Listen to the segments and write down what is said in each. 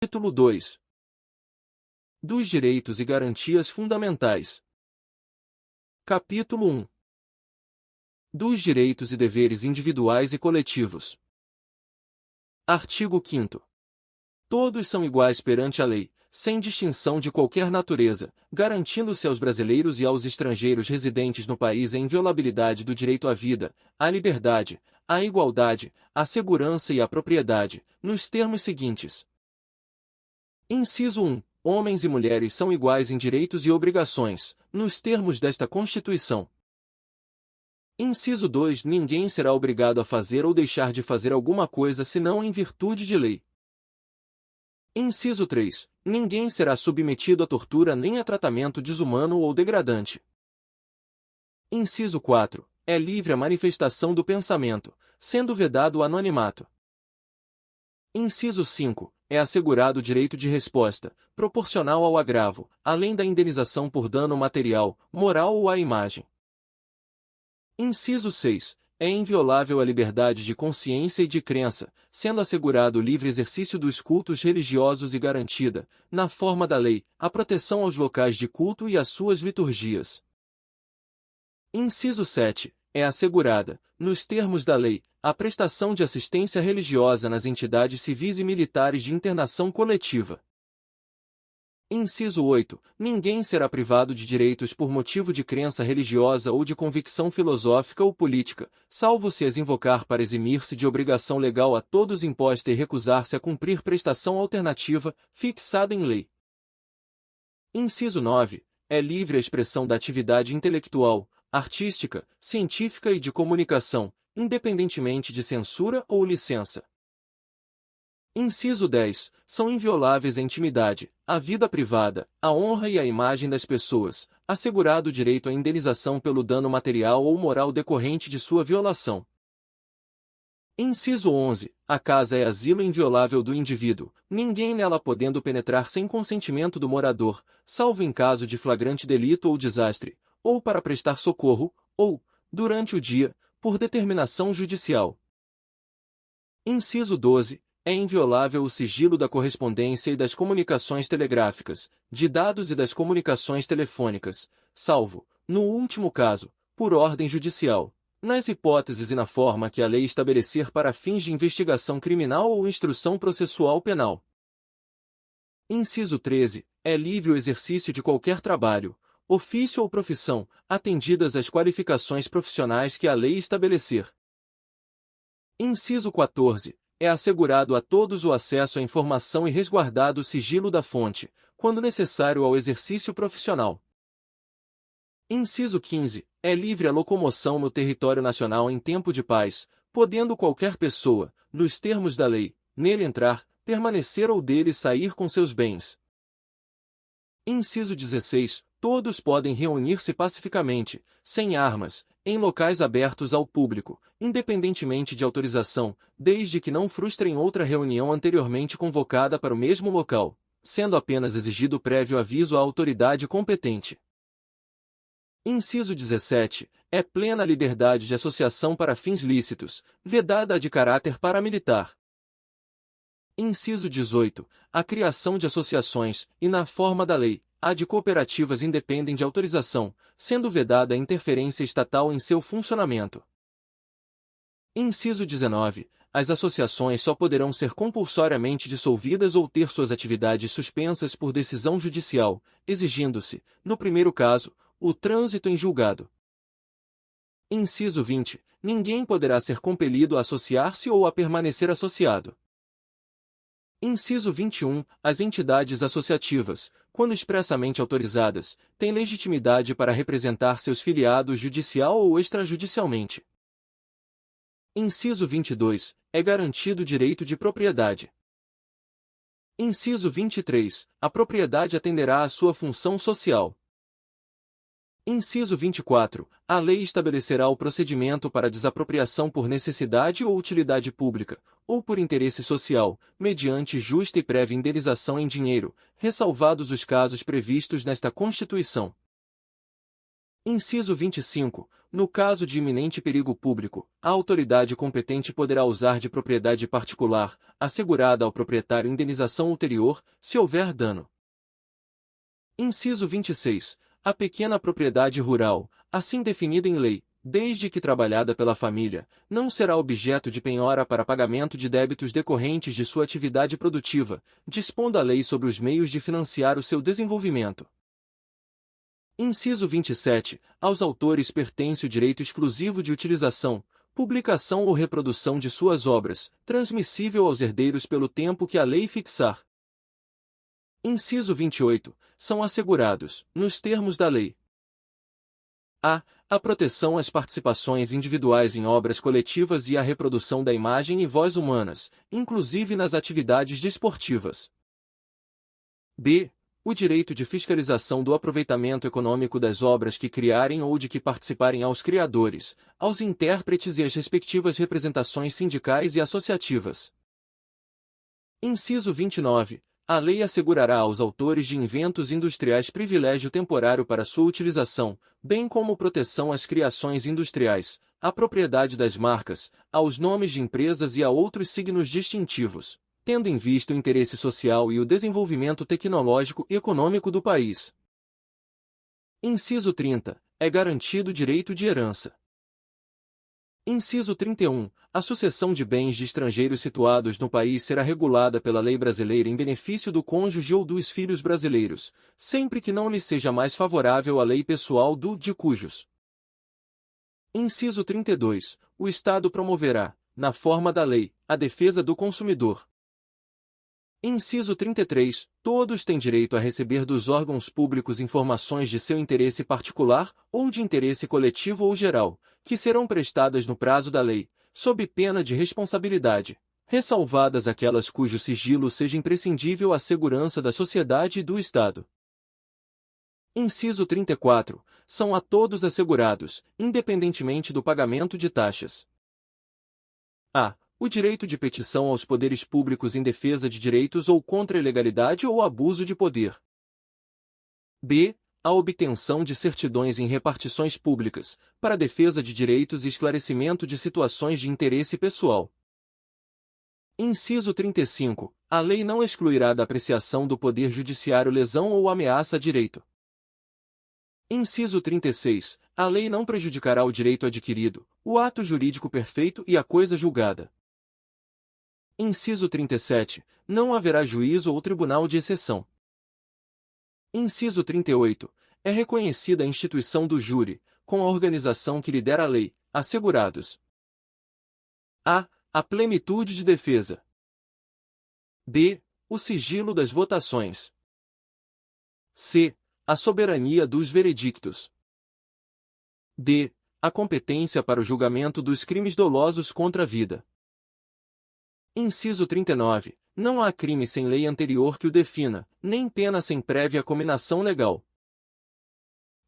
Capítulo 2 dos direitos e garantias fundamentais. Capítulo 1 dos direitos e deveres individuais e coletivos. Artigo 5º. Todos são iguais perante a lei, sem distinção de qualquer natureza, garantindo-se aos brasileiros e aos estrangeiros residentes no país a inviolabilidade do direito à vida, à liberdade, à igualdade, à segurança e à propriedade, nos termos seguintes. Inciso 1. Homens e mulheres são iguais em direitos e obrigações, nos termos desta Constituição. Inciso 2. Ninguém será obrigado a fazer ou deixar de fazer alguma coisa senão em virtude de lei. Inciso 3. Ninguém será submetido a tortura nem a tratamento desumano ou degradante. Inciso 4. É livre a manifestação do pensamento, sendo vedado o anonimato. Inciso 5. É assegurado o direito de resposta, proporcional ao agravo, além da indenização por dano material, moral ou à imagem. Inciso 6. É inviolável a liberdade de consciência e de crença, sendo assegurado o livre exercício dos cultos religiosos e garantida, na forma da lei, a proteção aos locais de culto e às suas liturgias. Inciso 7. É assegurada, nos termos da lei, a prestação de assistência religiosa nas entidades civis e militares de internação coletiva. Inciso 8. Ninguém será privado de direitos por motivo de crença religiosa ou de convicção filosófica ou política, salvo se as invocar para eximir-se de obrigação legal a todos imposta e recusar-se a cumprir prestação alternativa, fixada em lei. Inciso 9. É livre a expressão da atividade intelectual, artística, científica e de comunicação, independentemente de censura ou licença. Inciso 10. São invioláveis a intimidade, a vida privada, a honra e a imagem das pessoas, assegurado o direito à indenização pelo dano material ou moral decorrente de sua violação. Inciso 11. A casa é asilo inviolável do indivíduo, ninguém nela podendo penetrar sem consentimento do morador, salvo em caso de flagrante delito ou desastre, ou para prestar socorro, ou, durante o dia, por determinação judicial. Inciso 12. É inviolável o sigilo da correspondência e das comunicações telegráficas, de dados e das comunicações telefônicas, salvo, no último caso, por ordem judicial, nas hipóteses e na forma que a lei estabelecer para fins de investigação criminal ou instrução processual penal. Inciso 13. É livre o exercício de qualquer trabalho, ofício ou profissão, atendidas as qualificações profissionais que a lei estabelecer. Inciso 14. É assegurado a todos o acesso à informação e resguardado o sigilo da fonte, quando necessário ao exercício profissional. Inciso 15. É livre a locomoção no território nacional em tempo de paz, podendo qualquer pessoa, nos termos da lei, nele entrar, permanecer ou dele sair com seus bens. Inciso 16. Todos podem reunir-se pacificamente, sem armas, em locais abertos ao público, independentemente de autorização, desde que não frustrem outra reunião anteriormente convocada para o mesmo local, sendo apenas exigido prévio aviso à autoridade competente. Inciso 17. É plena a liberdade de associação para fins lícitos, vedada a de caráter paramilitar. Inciso 18. A criação de associações, e na forma da lei, a de cooperativas independem de autorização, sendo vedada a interferência estatal em seu funcionamento. Inciso 19. As associações só poderão ser compulsoriamente dissolvidas ou ter suas atividades suspensas por decisão judicial, exigindo-se, no primeiro caso, o trânsito em julgado. Inciso 20. Ninguém poderá ser compelido a associar-se ou a permanecer associado. Inciso 21. As entidades associativas, quando expressamente autorizadas, têm legitimidade para representar seus filiados judicial ou extrajudicialmente. Inciso 22. É garantido o direito de propriedade. Inciso 23. A propriedade atenderá à sua função social. Inciso 24. A lei estabelecerá o procedimento para desapropriação por necessidade ou utilidade pública, ou por interesse social, mediante justa e prévia indenização em dinheiro, ressalvados os casos previstos nesta Constituição. Inciso 25. No caso de iminente perigo público, a autoridade competente poderá usar de propriedade particular, assegurada ao proprietário indenização ulterior, se houver dano. Inciso 26. A pequena propriedade rural, assim definida em lei, desde que trabalhada pela família, não será objeto de penhora para pagamento de débitos decorrentes de sua atividade produtiva, dispondo a lei sobre os meios de financiar o seu desenvolvimento. Inciso 27. Aos autores pertence o direito exclusivo de utilização, publicação ou reprodução de suas obras, transmissível aos herdeiros pelo tempo que a lei fixar. Inciso 28. São assegurados, nos termos da lei: a. A proteção às participações individuais em obras coletivas e a reprodução da imagem e voz humanas, inclusive nas atividades desportivas. B. O direito de fiscalização do aproveitamento econômico das obras que criarem ou de que participarem aos criadores, aos intérpretes e às respectivas representações sindicais e associativas. Inciso 29. A lei assegurará aos autores de inventos industriais privilégio temporário para sua utilização, bem como proteção às criações industriais, à propriedade das marcas, aos nomes de empresas e a outros signos distintivos, tendo em vista o interesse social e o desenvolvimento tecnológico e econômico do país. Inciso 30. É garantido o direito de herança. Inciso 31. A sucessão de bens de estrangeiros situados no país será regulada pela lei brasileira em benefício do cônjuge ou dos filhos brasileiros, sempre que não lhe seja mais favorável a lei pessoal do de cujos. Inciso 32. O Estado promoverá, na forma da lei, a defesa do consumidor. Inciso 33. Todos têm direito a receber dos órgãos públicos informações de seu interesse particular ou de interesse coletivo ou geral, que serão prestadas no prazo da lei, sob pena de responsabilidade, ressalvadas aquelas cujo sigilo seja imprescindível à segurança da sociedade e do Estado. Inciso 34. São a todos assegurados, independentemente do pagamento de taxas: a. O direito de petição aos poderes públicos em defesa de direitos ou contra a ilegalidade ou abuso de poder. b. A obtenção de certidões em repartições públicas, para defesa de direitos e esclarecimento de situações de interesse pessoal. Inciso 35. A lei não excluirá da apreciação do Poder Judiciário lesão ou ameaça a direito. Inciso 36. A lei não prejudicará o direito adquirido, o ato jurídico perfeito e a coisa julgada. Inciso 37. Não haverá juízo ou tribunal de exceção. Inciso 38. É reconhecida a instituição do júri, com a organização que lhe der a lei, assegurados: a. A plenitude de defesa. b. O sigilo das votações. c. A soberania dos veredictos. d. A competência para o julgamento dos crimes dolosos contra a vida. Inciso 39. Não há crime sem lei anterior que o defina, nem pena sem prévia cominação legal.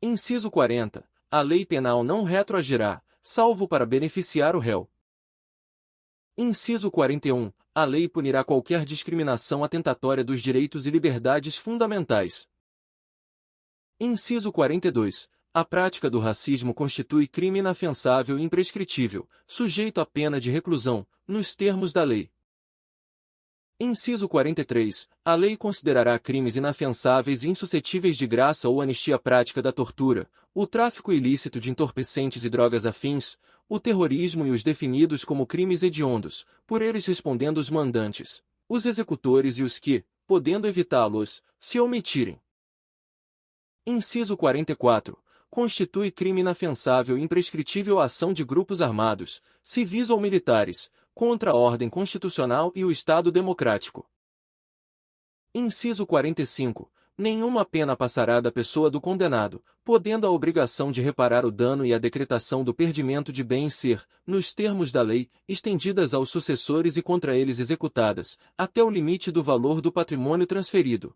Inciso 40. A lei penal não retroagirá, salvo para beneficiar o réu. Inciso 41. A lei punirá qualquer discriminação atentatória dos direitos e liberdades fundamentais. Inciso 42. A prática do racismo constitui crime inafiançável e imprescritível, sujeito à pena de reclusão, nos termos da lei. Inciso 43. A lei considerará crimes inafiançáveis e insuscetíveis de graça ou anistia a prática da tortura, o tráfico ilícito de entorpecentes e drogas afins, o terrorismo e os definidos como crimes hediondos, por eles respondendo os mandantes, os executores e os que, podendo evitá-los, se omitirem. Inciso 44. Constitui crime inafiançável e imprescritível a ação de grupos armados, civis ou militares, contra a ordem constitucional e o Estado democrático. Inciso 45. Nenhuma pena passará da pessoa do condenado, podendo a obrigação de reparar o dano e a decretação do perdimento de bens ser, nos termos da lei, estendidas aos sucessores e contra eles executadas, até o limite do valor do patrimônio transferido.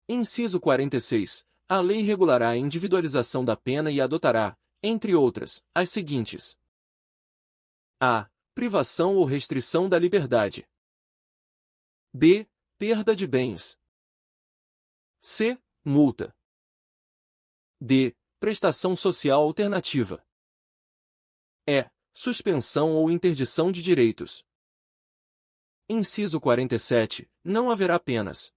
Inciso 46. A lei regulará a individualização da pena e adotará, entre outras, as seguintes: a. Privação ou restrição da liberdade. b. Perda de bens. c. Multa. d. prestação social alternativa. E. Suspensão ou interdição de direitos. Inciso 47. Não haverá penas.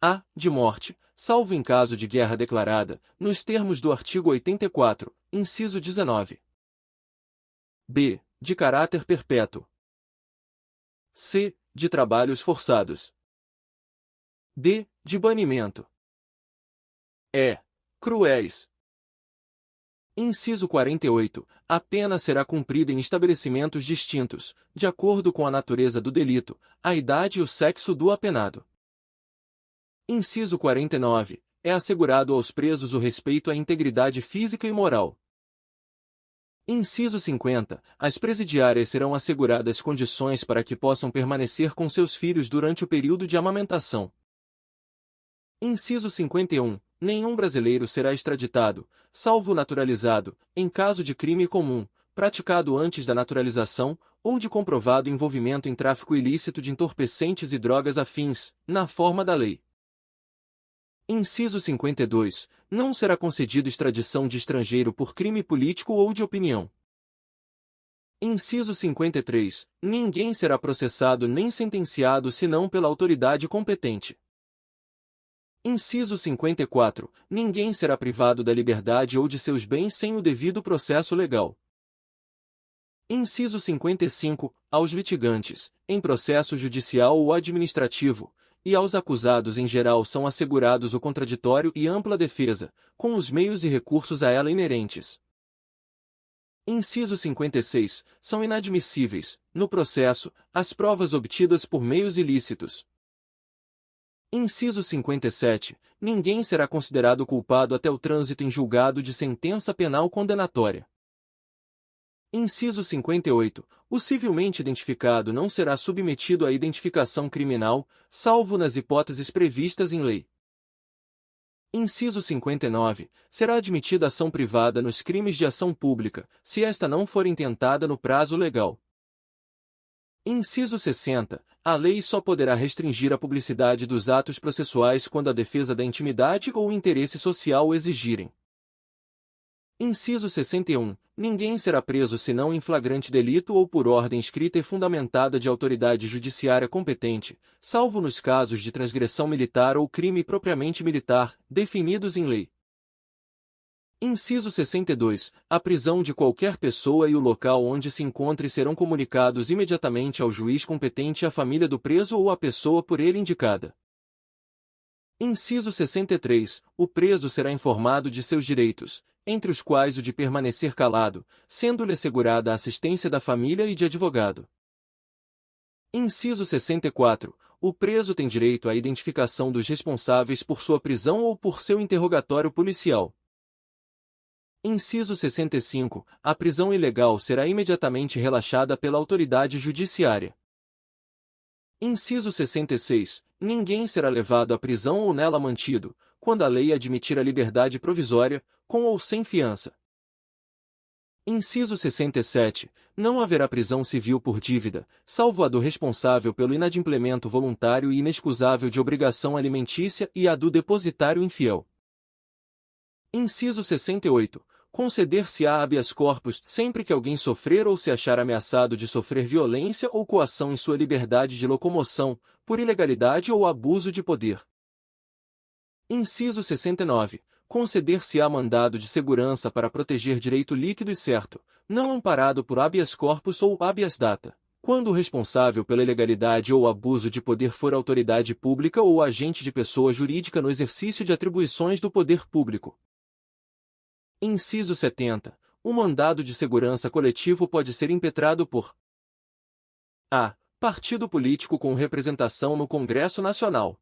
A. De morte, salvo em caso de guerra declarada, nos termos do artigo 84, inciso 19. B. De caráter perpétuo. C. De trabalhos forçados. D. De banimento. E. Cruéis. Inciso 48. A pena será cumprida em estabelecimentos distintos, de acordo com a natureza do delito, a idade e o sexo do apenado. Inciso 49. É assegurado aos presos o respeito à integridade física e moral. Inciso 50. As presidiárias serão asseguradas condições para que possam permanecer com seus filhos durante o período de amamentação. Inciso 51. Nenhum brasileiro será extraditado, salvo naturalizado, em caso de crime comum, praticado antes da naturalização, ou de comprovado envolvimento em tráfico ilícito de entorpecentes e drogas afins, na forma da lei. Inciso 52. Não será concedido extradição de estrangeiro por crime político ou de opinião. Inciso 53. Ninguém será processado nem sentenciado senão pela autoridade competente. Inciso 54. Ninguém será privado da liberdade ou de seus bens sem o devido processo legal. Inciso 55. Aos litigantes, em processo judicial ou administrativo, e aos acusados em geral são assegurados o contraditório e ampla defesa, com os meios e recursos a ela inerentes. Inciso 56. São inadmissíveis, no processo, as provas obtidas por meios ilícitos. Inciso 57. Ninguém será considerado culpado até o trânsito em julgado de sentença penal condenatória. Inciso 58. O civilmente identificado não será submetido à identificação criminal, salvo nas hipóteses previstas em lei. Inciso 59. Será admitida ação privada nos crimes de ação pública, se esta não for intentada no prazo legal. Inciso 60. A lei só poderá restringir a publicidade dos atos processuais quando a defesa da intimidade ou o interesse social o exigirem. Inciso 61. Ninguém será preso senão em flagrante delito ou por ordem escrita e fundamentada de autoridade judiciária competente, salvo nos casos de transgressão militar ou crime propriamente militar, definidos em lei. Inciso 62. A prisão de qualquer pessoa e o local onde se encontre serão comunicados imediatamente ao juiz competente e à família do preso ou à pessoa por ele indicada. Inciso 63. O preso será informado de seus direitos, entre os quais o de permanecer calado, sendo-lhe assegurada a assistência da família e de advogado. Inciso 64. O preso tem direito à identificação dos responsáveis por sua prisão ou por seu interrogatório policial. Inciso 65. A prisão ilegal será imediatamente relaxada pela autoridade judiciária. Inciso 66. Ninguém será levado à prisão ou nela mantido, quando a lei admitir a liberdade provisória, com ou sem fiança. Inciso 67. Não haverá prisão civil por dívida, salvo a do responsável pelo inadimplemento voluntário e inexcusável de obrigação alimentícia e a do depositário infiel. Inciso 68. Conceder-se-á habeas corpus sempre que alguém sofrer ou se achar ameaçado de sofrer violência ou coação em sua liberdade de locomoção, por ilegalidade ou abuso de poder. Inciso 69. Conceder-se-á mandado de segurança para proteger direito líquido e certo, não amparado por habeas corpus ou habeas data, quando o responsável pela ilegalidade ou abuso de poder for autoridade pública ou agente de pessoa jurídica no exercício de atribuições do poder público. Inciso 70. O mandado de segurança coletivo pode ser impetrado por a. Partido político com representação no Congresso Nacional.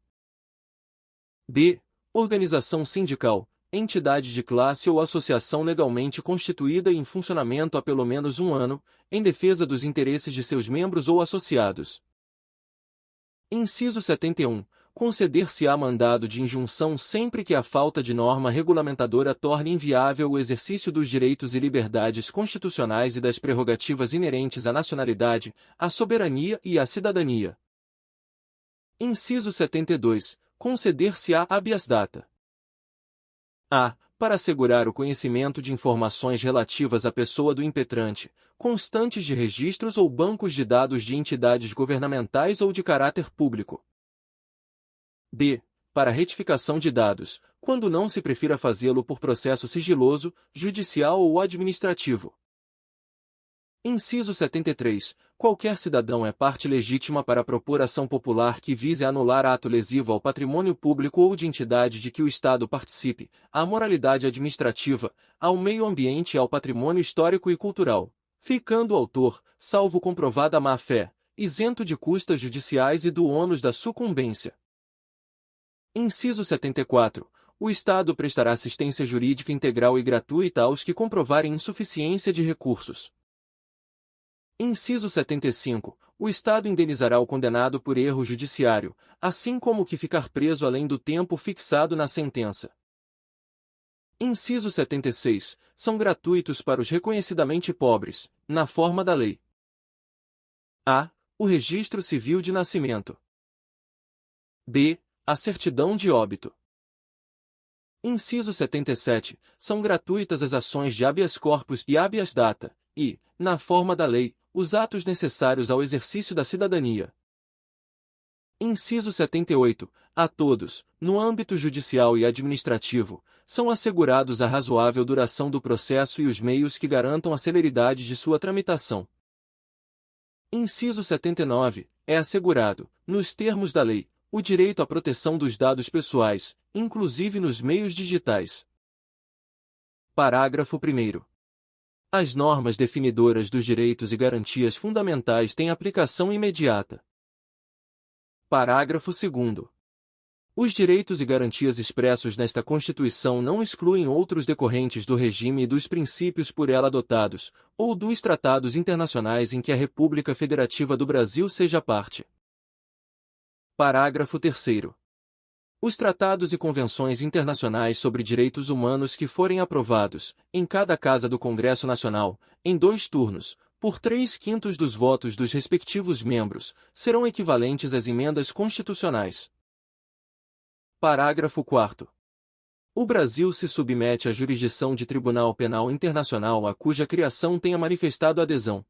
b. Organização sindical, entidade de classe ou associação legalmente constituída e em funcionamento há pelo menos um ano, em defesa dos interesses de seus membros ou associados. Inciso 71. Conceder-se-á mandado de injunção sempre que a falta de norma regulamentadora torne inviável o exercício dos direitos e liberdades constitucionais e das prerrogativas inerentes à nacionalidade, à soberania e à cidadania. Inciso 72. Conceder-se-á habeas data. A. para assegurar o conhecimento de informações relativas à pessoa do impetrante, constantes de registros ou bancos de dados de entidades governamentais ou de caráter público. D. Para retificação de dados, quando não se prefira fazê-lo por processo sigiloso, judicial ou administrativo. Inciso 73. Qualquer cidadão é parte legítima para propor ação popular que vise anular ato lesivo ao patrimônio público ou de entidade de que o Estado participe, à moralidade administrativa, ao meio ambiente e ao patrimônio histórico e cultural, ficando o autor, salvo comprovada má-fé, isento de custas judiciais e do ônus da sucumbência. Inciso 74. O Estado prestará assistência jurídica integral e gratuita aos que comprovarem insuficiência de recursos. Inciso 75. O Estado indenizará o condenado por erro judiciário, assim como o que ficar preso além do tempo fixado na sentença. Inciso 76. São gratuitos para os reconhecidamente pobres, na forma da lei. A. O registro civil de nascimento. B. A certidão de óbito. Inciso 77. São gratuitas as ações de habeas corpus e habeas data, e, na forma da lei, os atos necessários ao exercício da cidadania. Inciso 78. A todos, no âmbito judicial e administrativo, são assegurados a razoável duração do processo e os meios que garantam a celeridade de sua tramitação. Inciso 79. É assegurado, nos termos da lei, o direito à proteção dos dados pessoais, inclusive nos meios digitais. Parágrafo 1º. As normas definidoras dos direitos e garantias fundamentais têm aplicação imediata. Parágrafo 2º. Os direitos e garantias expressos nesta Constituição não excluem outros decorrentes do regime e dos princípios por ela adotados, ou dos tratados internacionais em que a República Federativa do Brasil seja parte. Parágrafo 3º. Os tratados e convenções internacionais sobre direitos humanos que forem aprovados, em cada Casa do Congresso Nacional, em 2 turnos, por 3/5 dos votos dos respectivos membros, serão equivalentes às emendas constitucionais. Parágrafo 4º. O Brasil se submete à jurisdição de Tribunal Penal Internacional a cuja criação tenha manifestado adesão,